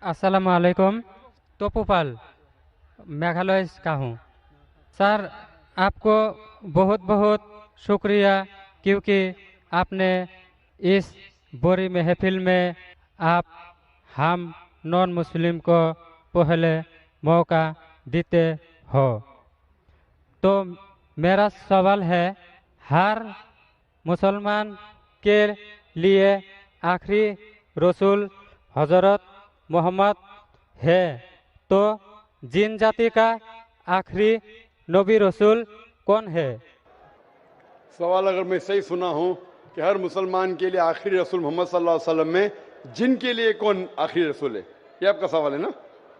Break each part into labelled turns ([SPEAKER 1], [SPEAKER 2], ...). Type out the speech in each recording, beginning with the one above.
[SPEAKER 1] अस्सलाम वालेकुम। तोपुपाल मेघालय का हूँ। सर, आपको बहुत बहुत शुक्रिया, क्योंकि आपने इस बुरी महफिल में आप हम नॉन मुस्लिम को पहले मौका देते हो। तो मेरा सवाल है, हर मुसलमान के लिए आखिरी रसूल हजरत मोहम्मद है, तो जिन जाति का आखिरी नबी रसूल कौन है?
[SPEAKER 2] सवाल अगर मैं सही सुना हूं कि हर मुसलमान के लिए आखिरी रसूल मोहम्मद सल्लल्लाहु अलैहि वसल्लम में जिन के लिए कौन आखिरी रसूल है, ये आपका सवाल है ना?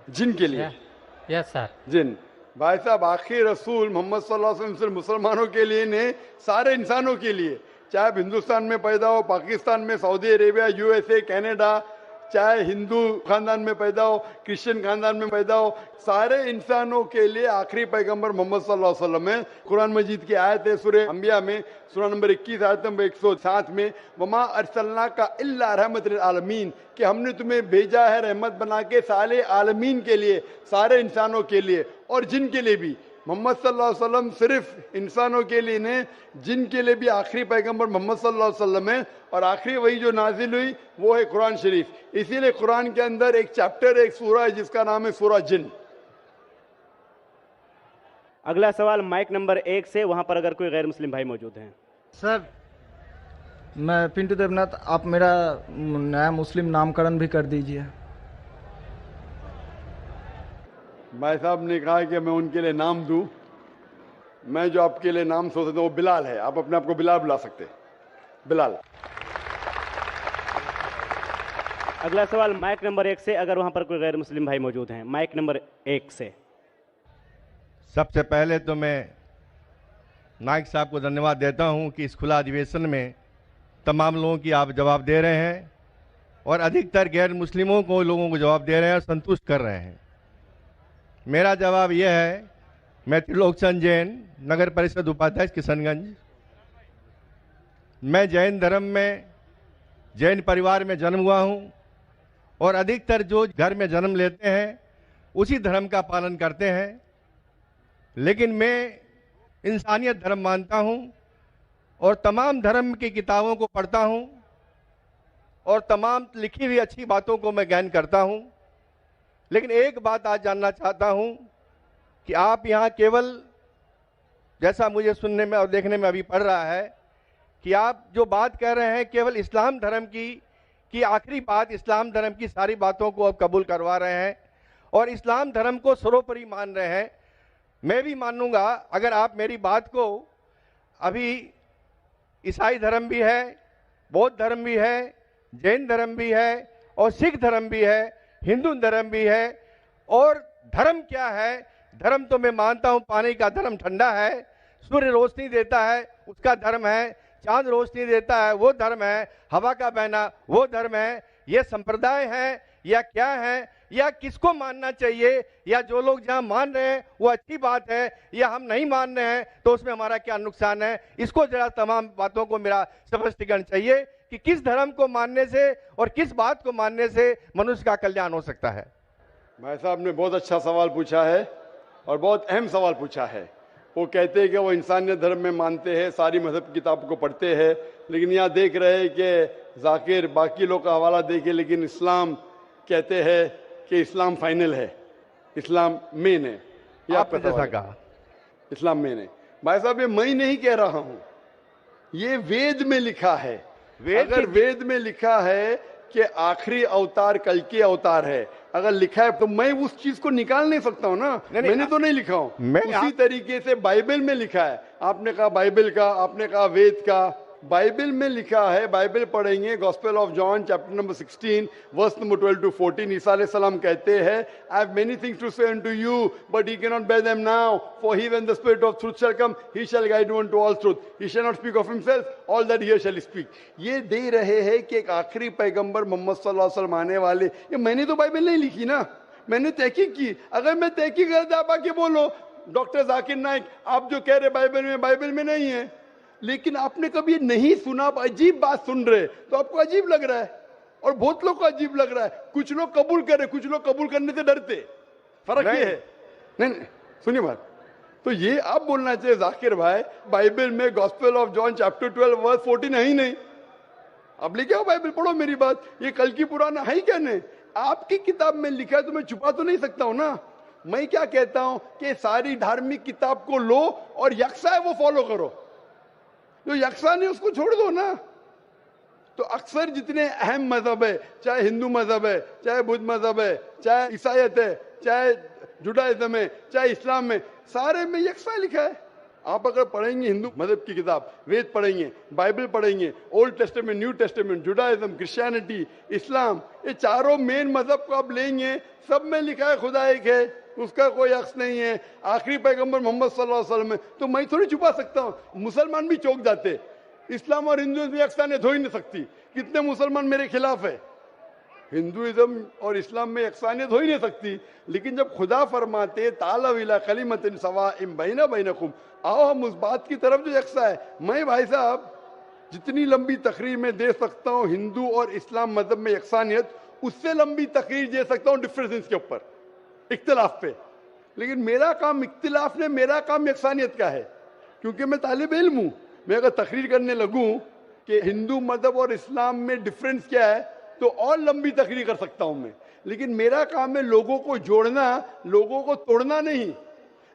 [SPEAKER 2] जिन के लिए?
[SPEAKER 1] Yes sir.
[SPEAKER 2] जिन। भाई साहब, आखिरी रसूल मोहम्मद सल्लल्लाहु अलैहि वसल्लम सिर्फ मुसलमानों के लिए नहीं, सारे इंसानों के लिए। चाहे आप हिंदुस्तान में पैदा हो, पाकिस्तान में, सऊदी अरेबिया, यूएसए, कनाडा, चाहे हिंदू खानदान में पैदा हो, क्रिश्चियन खानदान में पैदा हो, सारे इंसानों के लिए आखिरी पैगंबर मोहम्मद सल्लल्लाहु अलैहि वसल्लम है। कुरान मजीद की आयत है सूरह अंबिया में, सूरह नंबर 21 आयत नंबर 107 में, वमा अरसलना का इल्ला रहमत लिल आलमीन, कि हमने तुम्हें भेजा है रहमत बना के सारे आलमीन के लिए, सारे इंसानों के लिए और जिन के लिए भी। मोहम्मद सल्लल्लाहु अलैहि वसल्लम सिर्फ इंसानों के लिए नहीं, जिन के लिए भी आखिरी पैगंबर मोहम्मद सल्लल्लाहु अलैहि वसल्लम है। और आखिरी वही जो नाजिल हुई वो है कुरान शरीफ। इसीलिए कुरान के अंदर एक चैप्टर, एक सूरा है जिसका नाम है सूरा जिन।
[SPEAKER 3] अगला सवाल माइक नंबर 1 से, वहां पर अगर कोई गैर मुस्लिम भाई मौजूद हैं।
[SPEAKER 4] सर, मैं पिंटू देवनाथ, आप मेरा नया मुस्लिम नामकरण भी कर दीजिए।
[SPEAKER 2] भाई साहब ने कहा कि मैं उनके लिए नाम दूं। मैं जो आपके लिए नाम सोचता हूं वो बिलाल है। आप अपने आप को बिलाल बुला सकते हैं, बिलाल।
[SPEAKER 3] अगला सवाल माइक नंबर 1 से, अगर वहां पर कोई गैर मुस्लिम भाई मौजूद हैं। माइक नंबर 1 से।
[SPEAKER 5] सबसे पहले तो मैं नाइक साहब को धन्यवाद देता हूं कि इस खुला अधिवेशन में तमाम लोगों की आप जवाब दे रहे हैं और अधिकतर गैर मुस्लिमों को लोगों को जवाब दे रहे हैं और संतुष्ट कर रहे हैं। मेरा जवाब यह है, मैं त्रिलोकचंद जैन, नगर परिषद उपाध्यक्ष किशनगंज। मैं जैन धर्म में, जैन परिवार में जन्म हुआ हूं और अधिकतर जो घर में जन्म लेते हैं उसी धर्म का पालन करते हैं। लेकिन मैं इंसानियत धर्म मानता हूं और तमाम धर्म की किताबों को पढ़ता हूं और तमाम लिखी हुई अच्छी बातों को मैं ज्ञान करता हूं। लेकिन एक बात आज जानना चाहता हूं कि आप यहां केवल, जैसा मुझे सुनने में और देखने में अभी पड़ रहा है, कि आप जो बात कह रहे हैं केवल इस्लाम धर्म की आखिरी बात, इस्लाम धर्म की सारी बातों को आप कबूल करवा रहे हैं और इस्लाम धर्म को सर्वोपरि मान रहे हैं। मैं भी मानूंगा अगर आप मेरी बात को, अभी ईसाई धर्म भी है, बौद्ध धर्म भी है, जैन धर्म भी है और सिख धर्म भी है, हिंदू धर्म भी है। और धर्म क्या है? धर्म तो मैं मानता हूं पानी का धर्म ठंडा है, सूर्य रोशनी देता है उसका धर्म है, चांद रोशनी देता है वो धर्म है, हवा का बहना वो धर्म है। ये संप्रदाय है या क्या है, या किसको मानना चाहिए, या जो लोग जहां मान रहे हैं वो अच्छी बात है, या हम नहीं मान रहे हैं तो उसमें हमारा क्या नुकसान है? इसको जरा तमाम बातों को मेरा स्पष्टीकरण चाहिए कि किस धर्म को मानने से और किस बात को मानने से मनुष्य का कल्याण हो सकता है।
[SPEAKER 2] भाई साहब ने बहुत अच्छा सवाल पूछा है और बहुत अहम सवाल पूछा है। वो कहते हैं कि वो इंसानियत धर्म में मानते हैं, सारी मजहब किताब को पढ़ते हैं, लेकिन यहाँ देख रहे हैं कि जाकिर बाकी लोग का हवाला देखे, लेकिन इस्लाम कहते हैं कि इस्लाम फाइनल है, इस्लाम मेन है। ये आपका जैसा कहा, इस्लाम मेन है। भाई साहब, ये मैं नहीं कह रहा हूं, ये वेद में लिखा है। अगर वेद में लिखा है कि आखिरी अवतार कल के अवतार है, अगर लिखा है तो मैं उस चीज को निकाल नहीं सकता हूं ना। मैंने तो नहीं लिखा हूं, उसी तरीके से बाइबल में लिखा है। आपने कहा बाइबल का, आपने कहा वेद का, बाइबल में लिखा है। बाइबल पढ़ेंगे, gospel of John chapter number 16 verse number 12 to 14। ईसा अलैहिस्सलाम कहते हैं, I have many things to say unto you but he cannot bear them now, for he when the spirit of truth shall come he shall guide you unto all truth, he shall not speak of himself, all that he shall speak। ये दे रहे हैं कि एक आखिरी पैगंबर मोहम्मद सल्लल्लाहु अलैहि वसल्लम आने वाले। ये मैंने तो बाइबल नहीं लिखी ना, मैंने तहकीक की। अगर मैं तहकीक करता, आप आके बोलो डॉक्टर जाकिर नाइक, आप जो कह रहे बाइबल में नहीं है, लेकिन आपने कभी नहीं सुना, अजीब बात सुन रहे तो आपको अजीब लग रहा है। और बहुत लोग को अजीब लग रहा है। कुछ लोग कबूल करे, कुछ लोग कबूल करने से डरते। फर्क ये है। नहीं नहीं, सुनिए बात। तो ये आप बोलना चाहिए जाकिर भाई, बाइबल में gospel of John chapter 12 verse 14 है ही नहीं। अब लेके आओ बाइबल, पढ़ो मेरी बात। ये कल की पुराना है ही क्या नहीं? आपकी किताब में लिखा है तो मैं छुपा तो नहीं सकता हूं ना। मैं क्या कहता हूं कि सारी धार्मिक किताब को लो और यकसा है वो फॉलो करो, जो यकसा नहीं उसको छोड़ दो ना। तो अक्सर जितने अहम मजहब है, चाहे हिंदू मजहब है, चाहे बुद्ध मजहब है, चाहे ईसाईयत है, चाहे जुडाइज्म है, चाहे इस्लाम में, सारे में यकसा लिखा है। आप अगर पढ़ेंगे हिंदू मजहब की किताब, वेद पढ़ेंगे, बाइबल पढ़ेंगे, Old Testament, New Testament, Judaism, Christianity, इस्लाम, ये चारों मेन मजहब को आप लेंगे, सब में लिखा है खुदा एक है, उसका कोई अक्स नहीं है। आखिरी पैगंबर मोहम्मद सल्लल्लाहु अलैहि वसल्लम है। तो मैं थोड़ी छुपा सकता हूं। मुसलमान भी चौंक जाते। इस्लाम और हिंदुइज्म में यकसानियत हो ही नहीं सकती। कितने मुसलमान मेरे खिलाफ है। हिंदुइज्म और इस्लाम में यकसानियत हो ही नहीं सकती। लेकिन जब खुदा फरमाते तालव इला कलिमतिन सवाइम बैना बैनकुम, आओ हम उस बात की तरफ जो यकसा है। मैं भाई साहब जितनी लंबी तकरीर में दे सकता हूं हिंदू और इस्लाम मजहब में यकसानियत, उससे लंबी तकरीर दे सकता हूं डिफरेंसेस के ऊपर, इख्तिलाफ पे। लेकिन मेरा काम इख्तिलाफ ने, मेरा काम यकसानियत का है, क्योंकि मैं तालिब इल्म हूं। मैं अगर तकरीर करने लगूं कि हिंदू मजहब और इस्लाम में डिफरेंस क्या है, तो और लंबी तकरीर कर सकता हूं मैं। लेकिन मेरा काम है लोगों को जोड़ना, लोगों को तोड़ना नहीं।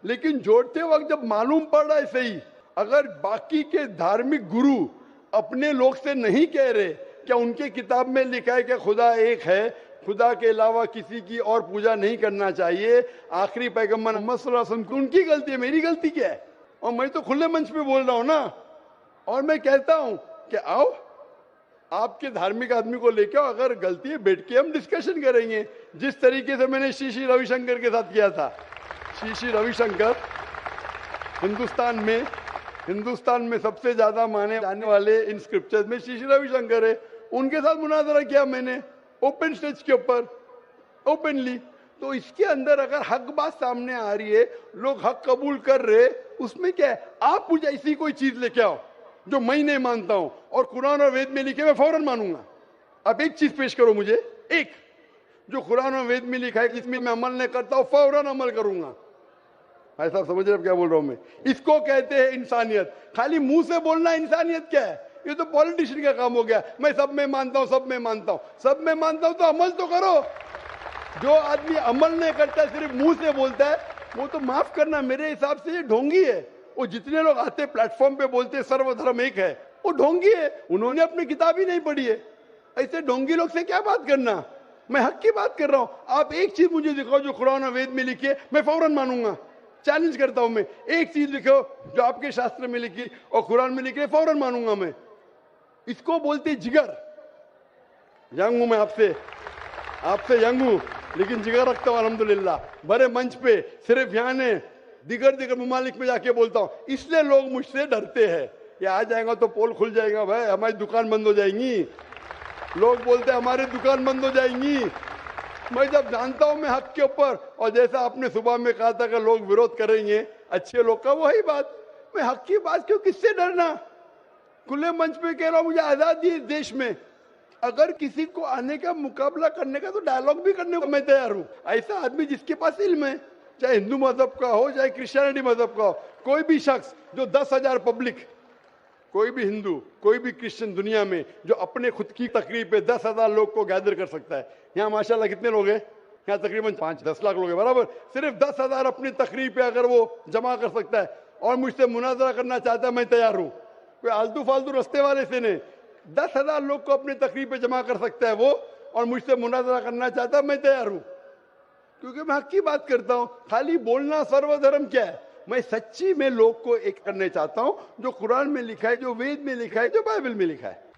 [SPEAKER 2] लेकिन जोड़ते वक्त जब मालूम पड़ रहा है सही, अगर बाकी के धार्मिक गुरु अपने लोग से नहीं कह रहे क्या उनके किताब में लिखा है कि खुदा एक है, खुदा के अलावा किसी की और पूजा नहीं करना चाहिए, आखिरी पैगंबर मोहम्मद सल्लल्लाहु अलैहि वसल्लम, उनकी गलती है, मेरी गलती क्या है? और मैं तो खुले मंच पे बोल रहा हूं ना। और मैं कहता हूं कि आओ आपके धार्मिक आदमी को लेके आओ, अगर गलती है बैठ के हम डिस्कशन करेंगे, जिस तरीके से मैंने श्री रविशंकर के साथ किया था। श्री रविशंकर हिंदुस्तान में सबसे ज्यादा माने जाने वाले इन स्क्रिप्चर्स में श्री रविशंकर है। उनके साथ मुनाजरा किया मैंने ओपन स्टेज के ऊपर, ओपनली। तो इसके अंदर अगर हक बात सामने आ रही है, लोग हक कबूल कर रहे, उसमें क्या है? आप मुझे ऐसी कोई चीज लेके आओ जो मैं नहीं मानता हूं और कुरान और वेद में लिखे मैं फौरन मानूंगा। अब एक चीज पेश करो मुझे, एक जो कुरान और वेद में लिखा है इसमें मैं अमल नहीं करता हूं, फौरन अमल करूंगा। भाई साहब समझ रहे क्या बोल रहा हूं मैं? इसको कहते हैं इंसानियत। खाली मुंह से बोलना इंसानियत क्या है? ये तो पॉलिटिशियन का काम हो गया। मैं सब में मानता हूं, सब में मानता हूं, सब में मानता हूं, तो अमल तो करो। जो आदमी अमल नहीं करता, सिर्फ मुंह से बोलता है, वो तो माफ करना मेरे हिसाब से ये ढोंगी है। वो जितने लोग आते प्लेटफॉर्म पे बोलते सर्वधर्म एक है, वो ढोंगी है। उन्होंने अपनी किताब ही नहीं पढ़ी है। ऐसे ढोंगी लोग से क्या बात करना? मैं हक की बात कर रहा हूं। आप एक चीज मुझे दिखाओ जो कुरान और वेद में लिखी है, मैं फौरन मानूंगा। चैलेंज करता हूं मैं, एक चीज लिखो जो आपके शास्त्र में लिखी और कुरान में लिखी है, फौरन मानूंगा मैं। इसको बोलते जिगर। यंग हूं मैं, आपसे यंग हूं, लेकिन जिगर रखता हूं अल्हम्दुलिल्लाह। बड़े मंच पे सिर्फ यहाँ ने दिगर ममालिक में जाके बोलता हूं, इसलिए लोग मुझसे डरते हैं। ये आ जाएगा तो पोल खुल जाएगा, भाई हमारी दुकान बंद हो जाएंगी। लोग बोलते हैं हमारी दुकान बंद हो जाएंगी। मैं जब जानता हूं मैं हक के ऊपर, और जैसा आपने सुबह में कहा था कि लोग विरोध करेंगे अच्छे लोग का, वही बात। मैं हक की बात क्यों, किससे डरना? खुले मंच पे कह रहा हूं, मुझे आजादी है इस देश में। अगर किसी को आने का मुकाबला करने का, तो डायलॉग भी करने को मैं तैयार हूं। ऐसा आदमी जिसके पास इल्म है, चाहे हिंदू मजहब का हो, चाहे क्रिश्चियनिटी मजहब का हो, कोई भी शख्स जो 10,000 पब्लिक, कोई भी हिंदू, कोई भी क्रिश्चियन दुनिया में जो अपने खुद की तकरीर पे 10,000 लोग को गैदर कर सकता है। यहाँ माशाल्लाह कितने लोग हैं? यहाँ तकरीबन 5-10 लाख लोग हैं, बराबर। सिर्फ 10,000 अपनी तकरीर पे अगर वो जमा कर सकता है और मुझसे मुनाजरा करना चाहता है, मैं तैयार हूं। कोई आलतू फालतू रस्ते वाले से नहीं, 10,000 लोग को अपनी तकरीर पे जमा कर सकता है वो, और मुझसे मुनाजरा करना चाहता है, मैं तैयार हूं। क्योंकि मैं हक की बात करता हूं। खाली बोलना सर्वधर्म क्या है? मैं सच्ची में लोग को एक करने चाहता हूं, जो कुरान में लिखा है, जो वेद में लिखा है, जो बाइबल में लिखा है।